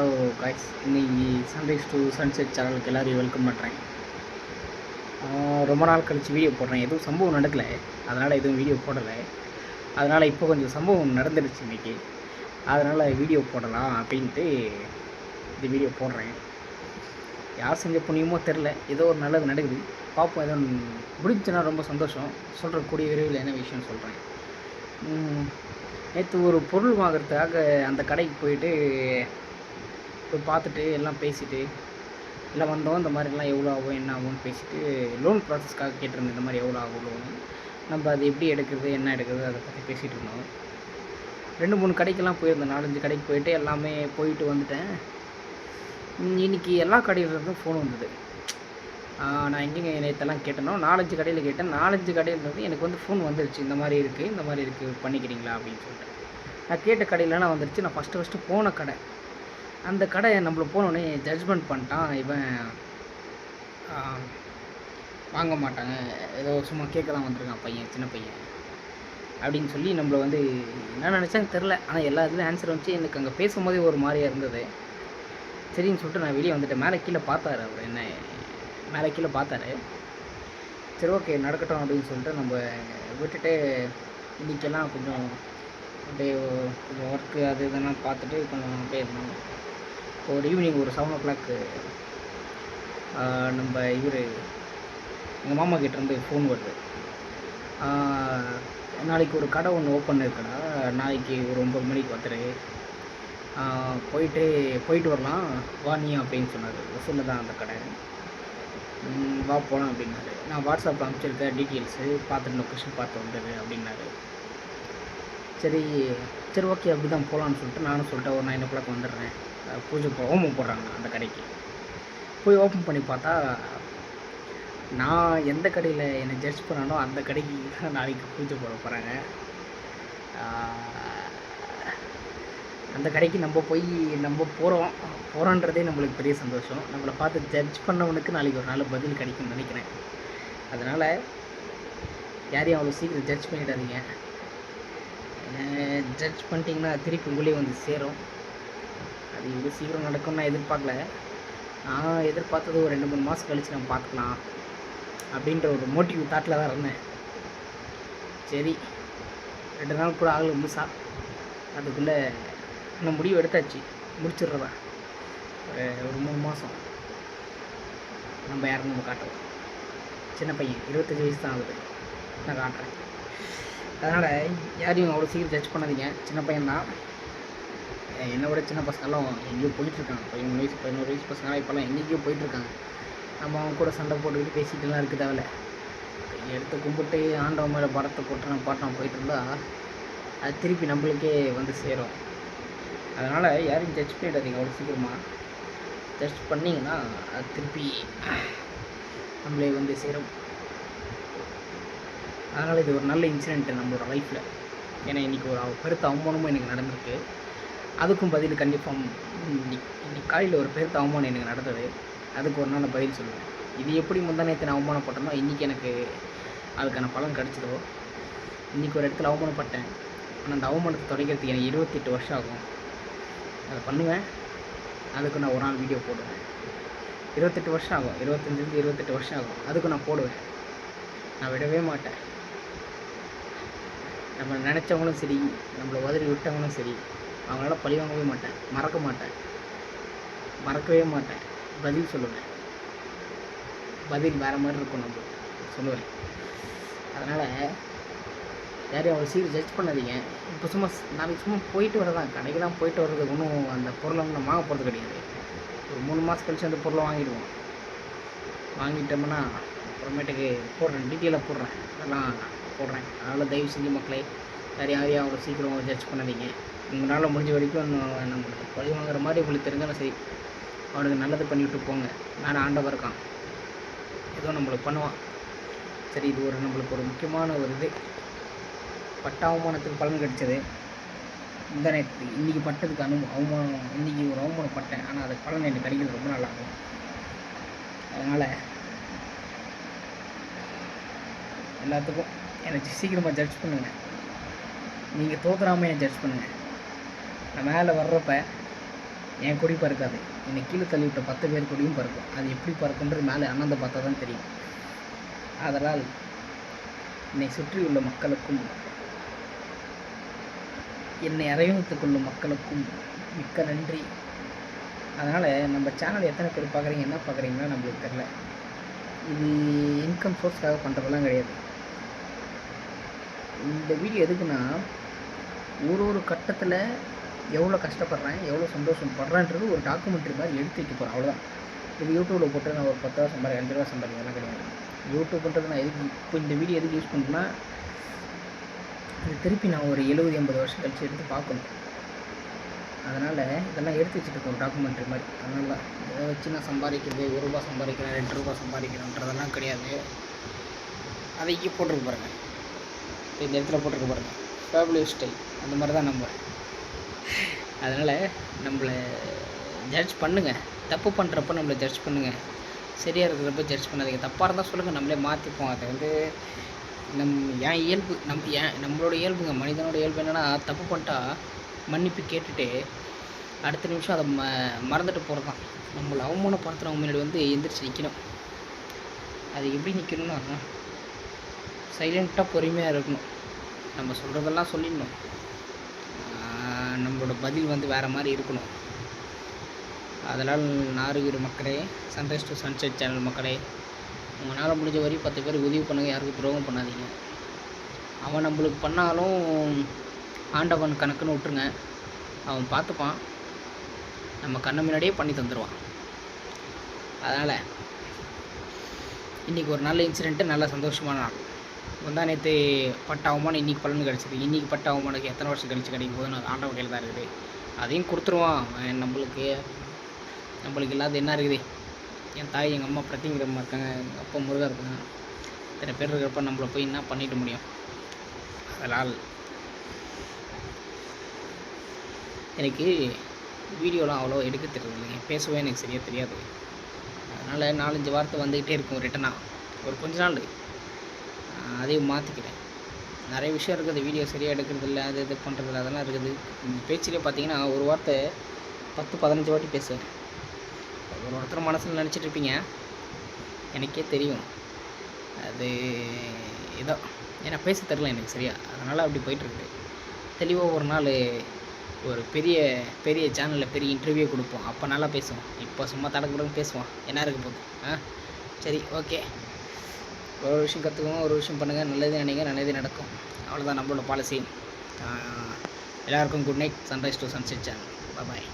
So guys, இன்னைக்கு sunrise to sunset சேனலுக்கு எல்லோரையும் வெல்கம் பண்ணுறேன். ரொம்ப நாள் கழித்து வீடியோ போடுறேன். எதுவும் சம்பவம் நடக்கலை, அதனால் எதுவும் வீடியோ போடலை. அதனால் இப்போ கொஞ்சம் சம்பவம் நடந்துடுச்சு இன்றைக்கி, அதனால் வீடியோ போடலாம் அப்படின்ட்டு இந்த வீடியோ போடுறேன். யார் செஞ்ச புண்ணியமோ தெரில, ஏதோ ஒரு நல்லது நடக்குது, பார்ப்போம். ஏதோ முடிஞ்சுன்னா ரொம்ப சந்தோஷம். சொல்கிற கூடிய விரைவில் என்ன விஷயம் சொல்கிறேன். நேற்று ஒரு பொருள் வாங்குறதுக்காக அந்த கடைக்கு போயிட்டு போய் பார்த்துட்டு எல்லாம் பேசிவிட்டு எல்லாம் வந்தோம். இந்த மாதிரிலாம் எவ்வளோ ஆகும் என்ன ஆகும்னு பேசிவிட்டு லோன் ப்ராசஸ்க்காக கேட்டிருந்தேன். இந்த மாதிரி எவ்வளோ ஆகும் லோனு, நம்ம அது எப்படி எடுக்கிறது என்ன எடுக்கிறது அதை பற்றி பேசிகிட்டு இருந்தோம். 2-3 கடைக்கெல்லாம் போயிருந்தேன், 4-5 கடைக்கு போயிட்டு எல்லாமே போயிட்டு வந்துட்டேன். இன்றைக்கி எல்லா கடையிலேருந்தும் ஃபோன் வந்தது. நான் எங்கேங்க நேற்றெல்லாம் கேட்டேனோ 4-5 கடையில் கேட்டேன். 4-5 கடையிலேருந்து எனக்கு வந்து ஃபோன் வந்துருச்சு, இந்த மாதிரி இருக்குது பண்ணிக்கிறீங்களா அப்படின்னு சொல்லிட்டு. நான் கேட்ட கடையிலலாம் வந்துருச்சு. நான் ஃபஸ்ட்டு போன கடை, அந்த கடை நம்மளை போனோடனே ஜட்ஜ்மெண்ட் பண்ணிட்டான். இவன் வாங்க மாட்டாங்க, ஏதோ சும்மா கேட்க தான் வந்திருக்கான் பையன், சின்ன பையன் அப்படின்னு சொல்லி நம்மளை வந்து என்ன நினச்சான்னு தெரில. ஆனால் எல்லா இதுலேயும் ஆன்சர் வந்துச்சு. எனக்கு அங்கே பேசும்போதே ஒரு மாதிரியாக இருந்தது. சரின்னு சொல்லிட்டு நான் வெளியே வந்துட்டேன். மேலே கீழே பார்த்தாரு அவர், என்ன மேலே கீழே பார்த்தாரு. சரி ஓகே நடக்கட்டும் அப்படின்னு சொல்லிட்டு நம்ம விட்டுட்டு இன்றைக்கெல்லாம் கொஞ்சம் அப்படியே கொஞ்சம் ஒர்க்கு அது இதெல்லாம் பார்த்துட்டு கொஞ்சம் அப்படியே இருந்தாங்க. ஒரு ஈவினிங் ஒரு 7 o'clock நம்ம எங்கள் மாமா கிட்டேருந்து ஃபோன் வருது. நாளைக்கு ஒரு கடை ஒன்று ஓப்பன் இருக்குடா, நாளைக்கு ஒரு 9 மணிக்கு வந்துரு, போயிட்டு வரலாம் வா நீ அப்படின்னு சொன்னார். வசூலில் தான் அந்த கடை, வா போகலாம் அப்படின்னாரு. நான் வாட்ஸ்அப்பில் அனுப்பிச்சிருக்கேன் டீட்டெயில்ஸு, பார்த்துட்டு லொக்கேஷன் பார்த்து வந்தது அப்படின்னாரு. சரி ஓகே அப்படி தான் போகலான்னு சொல்லிட்டு நானும் சொல்லிட்டேன் ஒரு 9 o'clock வந்துடுறேன். பூஜை ஓப்பன் போடுறாங்க அந்த கடைக்கு. போய் ஓப்பன் பண்ணி பார்த்தா நான் எந்த கடையில் என்னை ஜட்ஜ் பண்ணானோ அந்த கடைக்கு தான் நாளைக்கு பூஜை போட போகிறாங்க. அந்த கடைக்கு நம்ம போகிறோன்றதே நம்மளுக்கு பெரிய சந்தோஷம். நம்மளை பார்த்து ஜட்ஜ் பண்ணவனுக்கு நாளைக்கு ஒரு நாள் பதில் கிடைக்கும்னு நினைக்கிறேன். அதனால் யாரையும் அவ்வளோ சீக்கிரம் ஜட்ஜ் பண்ணிடாதீங்க. ஜட்ஜ் பண்ணிட்டீங்கன்னா திருப்பி உங்களே வந்து சேரும். அது இவ்வளோ சீக்கிரம் நடக்கும்னு நான் எதிர்பார்க்கல. நான் எதிர்பார்த்தது ஒரு 2-3 மாதம் கழித்து நம்ம பார்த்துக்கலாம் அப்படின்ற ஒரு மோட்டிவ் தாட்டில் தான் இருந்தேன். சரி 2 நாள் கூட ஆகலை முழுசா, அதுக்குள்ளே இன்னும் முடிவு எடுத்தாச்சு, முடிச்சிடுறதா. ஒரு 3 மாதம் நம்ம யாரும் நம்ம காட்டுவோம். சின்ன பையன் 25 வயசு தான் ஆகுது, நான் காட்டுறேன். அதனால் யாரையும் அவ்வளோ சீக்கிரம் ஜட்ஜ் பண்ணாதீங்க. சின்ன பையன்தான், என்னை விட சின்ன பசங்கள்லாம் எங்கேயோ போயிட்டுருக்காங்க. 11 வயசு பசங்களாம் இப்போல்லாம் எங்கேயோ போயிட்டுருக்காங்க. நம்ம அவங்க கூட சண்டை போட்டுக்கிட்டு பேசிகிட்டுலாம் இருக்க தேவையில்ல. எடுத்து கும்பிட்டு ஆண்டவன் மேலே படத்தை போட்டு நம்ம பாட்டு போயிட்டு இருந்தால் அது திருப்பி நம்மளுக்கே வந்து சேரும். அதனால் யாரையும் ஜட்ஜ் பண்ணிடாதீங்க அவ்வளோ சீக்கிரமாக. ஜட்ஜ் பண்ணிங்கன்னா அது திருப்பி நம்மளே வந்து சேரும். அதனால் இது ஒரு நல்ல இன்சிடென்ட்டு நம்மளோட லைஃப்பில். ஏன்னா இன்றைக்கி ஒரு பெருத்த அவமானமும் எனக்கு நடந்திருக்கு. அதுக்கும் பதில் கண்டிப்பாக இன்னைக்கு காலையில் ஒரு பெருத்த அவமானம் எனக்கு நடந்தது. அதுக்கு ஒரு நாள் பதில் சொல்லுவேன். இது எப்படி முந்தானேத்து நான் அவமானப்பட்டனோ இன்றைக்கி எனக்கு அதுக்கான பலன் கிடச்சிதோ. இன்றைக்கி ஒரு இடத்துல அவமானப்பட்டேன், ஆனால் அந்த அவமானத்தை தொடங்கிறதுக்கு எனக்கு 28 வருஷம் ஆகும். அதை பண்ணுவேன், அதுக்கு நான் ஒரு நாள் வீடியோ போடுவேன். 28 வருஷம் ஆகும், 25-28 வருஷம் ஆகும், அதுக்கு நான் போடுவேன். நான் விடவே மாட்டேன். நம்ம நினச்சவங்களும் சரி, நம்மளை உதறி விட்டவங்களும் சரி, அவங்களால பழி வாங்கவே மாட்டேன், மறக்கவே மாட்டேன். பதில் சொல்லுவேன், பதில் வேறு மாதிரி இருக்கும் நம்ம சொல்லுவேன். அதனால் யாரையும் அவ்வளோ சீக்கிரம் ஜட்ஜ் பண்ணாதீங்க. இப்போ நாளைக்கு சும்மா போயிட்டு வரதான், கடைக்கு தான் போயிட்டு வர்றதுக்கு ஒன்றும் அந்த பொருளை நம்ம வாங்க போகிறது கிடையாது. ஒரு 3 மாதம் கழிச்சு அந்த பொருளை வாங்கிட்டோம்னா அப்புறமேட்டுக்கு டீட்டெயிலாக போடுறேன், அதெல்லாம் போடுறேன். அதனால் தயவு செஞ்சு மக்களே யாரையும் அவ்வளோ சீக்கிரம் ஜட்ஜ் பண்ணாதீங்க. உங்களால் முடிஞ்ச வரைக்கும் நம்மளுக்கு பழி வாங்குற மாதிரி உங்களுக்கு தெரிஞ்சாலும் சரி, அவனுக்கு நல்லது பண்ணிவிட்டு போங்க. மேலே ஆண்டவர் இருக்கான், ஏதோ நம்மளுக்கு பண்ணுவான். சரி, இது நம்மளுக்கு ஒரு முக்கியமான ஒரு இது. பட்ட அவமானத்துக்கு பலன் கிடைச்சது இந்த நேரத்து. இன்றைக்கி பட்டதுக்கு அவமானம், இன்றைக்கி ஒரு அவமானப்பட்டேன், ஆனால் அதுக்கு பலன் எனக்கு கிடைக்கிறது ரொம்ப நல்லாயிருக்கும். அதனால் எல்லாத்துக்கும் என்னை சீக்கிரமாக ஜட்ஜ் பண்ணுங்கள். நீங்கள் தோத்துறாமல் என்னை ஜட்ஜ் பண்ணுங்கள். நான் மேலே வர்றப்ப என் கொடி பறக்காது, என்னை கீழே தள்ளி விட்ட 10 பேர் கொடியும் பறக்கும். அது எப்படி பறக்குன்றது மேலே அண்ணாந்த பார்த்தா தான் தெரியும். அதனால் என்னை சுற்றியுள்ள மக்களுக்கும் என்னை அரவணைத்துக் கொள்ளும் மக்களுக்கும் மிக்க நன்றி. அதனால் நம்ம சேனல் எத்தனை பேர் பார்க்குறீங்க, என்ன பார்க்குறீங்கன்னா நம்மளுக்கு தெரில. இது இன்கம் சோர்ஸ்க்காக பண்ணுறதெல்லாம் கிடையாது. இந்த வீடியோ எதுக்குன்னா, ஒரு கட்டத்தில் எவ்வளோ கஷ்டப்படுறேன், எவ்வளோ சந்தோஷப்படுறேன்றது ஒரு டாக்குமெண்ட்ரி மாதிரி எடுத்து வைக்க போகிறேன், அவ்வளோதான். இது யூடியூப்பில் போட்டு நான் ஒரு 10 ரூபா சம்பாதிக்கிறேன், 5 ரூபா சம்பாதிக்கிறேன் கிடையாது. யூடியூப்ன்றது நான் எதுக்கு இப்போ இந்த வீடியோ எதுக்கு யூஸ் பண்ணுறேன்னா, இது திருப்பி நான் ஒரு 70-80 வருஷம் கழிச்சு எடுத்து பார்க்கணும். அதனால் இதெல்லாம் எடுத்து வச்சுட்டு இருக்கோம் ஒரு டாக்குமெண்ட்ரி மாதிரி. அதனால இதை வச்சு நான் சம்பாதிக்கிறது 1 ரூபா சம்பாதிக்கிறேன், 2 ரூபா சம்பாதிக்கிறேன்றதெல்லாம் கிடையாது. அதை இங்கே போட்டிருக்க பாருங்கள், இந்த இடத்துல போட்டிருக்க பாருங்கள், ஃபேபுலஸ் ஸ்டைல், அந்த மாதிரி தான் நம்ம. அதனால் நம்மளை ஜட்ஜ் பண்ணுங்கள், தப்பு பண்ணுறப்ப நம்மளை ஜட்ஜ் பண்ணுங்கள், சரியாக இருக்கிறப்ப ஜட்ஜ் பண்ணாதீங்க. தப்பாக இருந்தால் சொல்லுங்கள், நம்மளே மாற்றிப்போம். அது வந்து என் இயல்பு, நம்மளோட இயல்புங்க, மனிதனோட இயல்பு என்னென்னா, தப்பு பண்ணிட்டா மன்னிப்பு கேட்டுட்டு அடுத்த நிமிஷம் அதை மறந்துட்டு போகிறது தான். நம்மளை அவமானப்படுத்துகிறவங்க முன்னாடி வந்து எந்திரிச்சு நிற்கணும். அது எப்படி நிற்கணும்னா, சைலண்ட்டாக பொறுமையாக இருக்கணும். நம்ம சொல்கிறதெல்லாம் சொல்லிடணும், நம்மளோட பதில் வந்து வேறு மாதிரி இருக்கணும். அதனால் நாறுகிற மக்களே, சன்ரைஸ் டு சன்செட் சேனல் மக்களே, உங்களால் முடிஞ்ச வரை 10 பேருக்கு உதவி பண்ணுங்கள், யாருக்கும் துரோகம் பண்ணாதீங்க. அவன் நம்மளுக்கு பண்ணாலும் ஆண்டவன் கணக்குன்னு விட்டுருங்க, அவன் பார்த்துப்பான், நம்ம கண்ணு முன்னாடியே பண்ணி தந்துடுவான். அதனால் இன்றைக்கி ஒரு நல்ல இன்சிடெண்ட்டு, நல்ல சந்தோஷமான நாள். முந்தா நேற்று பட்ட அவமானம் இன்றைக்கி பலன் கிடச்சிது. இன்றைக்கி பட்ட அவமானுக்கு எத்தனை வருஷம் கழிச்சு கிடைக்கும் போது நான் ஆண்டவன் கையில் தான் இருக்குது. அதையும் கொடுத்துருவான். நம்மளுக்கு இல்லாத என்ன இருக்குது? என் தாய், எங்கள் அம்மா பிரத்திங்கிரமா இருக்காங்க, எங்கள் அப்பா முருகா இருக்காங்க. இத்தனை பேர் இருக்கிறப்ப நம்மளை போய் என்ன பண்ணிட முடியும்? அதனால் எனக்கு வீடியோலாம் அவ்வளோ எடுக்க தெரியுது, பேசவே எனக்கு சரியாக தெரியாது. அதனால் 4-5 வார்த்தை வந்துக்கிட்டே இருக்கும் ரிட்டனாக. ஒரு கொஞ்ச நாள் அதையும் மாற்றிக்கிறேன். நிறைய விஷயம் இருக்குது, வீடியோ சரியாக எடுக்கிறது இல்லை, அது இது பண்ணுறதில்ல, அதெல்லாம் இருக்குது. பேச்சிலே பார்த்தீங்கன்னா ஒரு வார்த்தை 10-15 வாட்டி பேசுவேன். ஒருத்தர் மனசில் நினச்சிட்ருப்பீங்க, எனக்கே தெரியும். அது ஏதோ ஏன்னா பேச தெரில எனக்கு சரியா, அதனால் அப்படி போயிட்டுருக்குது. தெளிவாக ஒரு நாள் ஒரு பெரிய சேனலில் பெரிய இன்டர்வியூ கொடுப்போம், அப்போ நல்லா பேசுவோம். இப்போ சும்மா தடக்கு பேசுவோம், என்ன இருக்க போகுது? சரி, ஓகே. ஒரு விஷயம் கற்றுக்கோங்க, ஒரு விஷயம் பண்ணுங்கள், நல்லதே நினைங்க, நல்லதே நடக்கும். அவ்வளோதான் நம்மளோட பாலிசி. எல்லாருக்கும் good night. Sunrise to sunset channel. Bye.